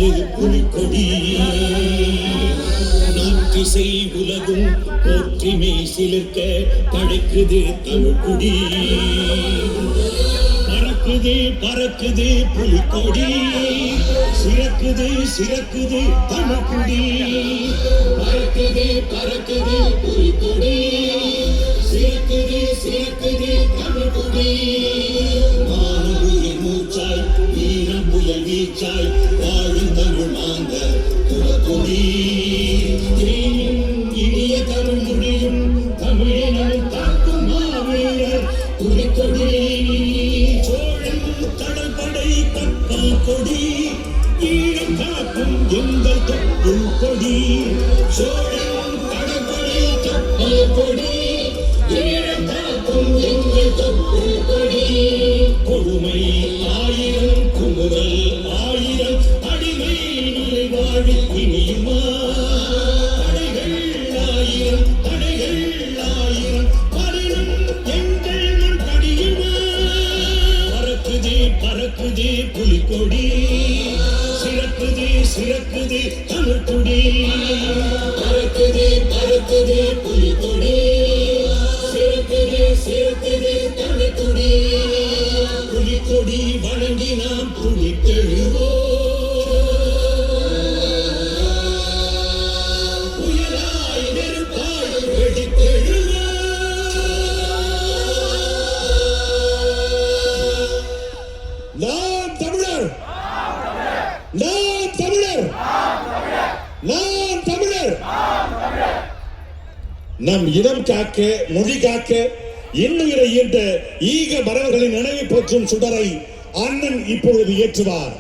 பறக்குது புலிக்கொடி நாட்டிசை உலகும் போற்றிமை சிலிர்க்க தழைக்குது தமிழ்குடி பறக்குது பறக்குது புலிக்கொடி சிறக்குது சிறக்குது தமிழ்குடி பறக்குது பறக்குது புலிக்கொடி சிறக்குது சிறக்குது தமிழ்குடி மாணவியின் மூச்சாய் வீரம் புயல் வீச்சாய் வாழும் தமிழ் மாந்த குலக்கொடி இனிய தமிழ் மொழியும் தமிழினம் காக்கும் மாவீரர் புலிக்கொடி சோழன் கடற்படை கப்பல் கொடி ஈழம் காக்கும் எங்கள் தொப்புள் கொடி சோழன் கடற்படை கப்பல் கொடி ஈழம் காக்கும் எங்கள் தொப்புள் கொடி கொடுமை ஆயிரம் குமுறல் ஆயிரம் அடிமை நிலை வாழி இனியுமா தடைகள் ஆயிரம் பரிணும் எங்கள் மண் படியுமா பறக்குது பறக்குது புலிக்கொடி சிறக்குது சிறக்குது தமிழ்குடி பறக்குது பறக்குது புலிக்கொடி சிறக்குது சிறக்குது தமிழ்குடி புலிக்கொடி வணங்கி நாம் துணித்தெழுவோம் புயலாய் நெருப்பாய் வெடித்தெழுவோம் நாம் தமிழர் நாம் தமிழர் நாம் தமிழர் நம் இனம் காக்க மொழி காக்க இன்னுயிரை ஈன்ற ஈக மரபுகளின் நினைவை போற்றும் சுடரை அண்ணன் இப்பொழுது ஏற்றுவார்.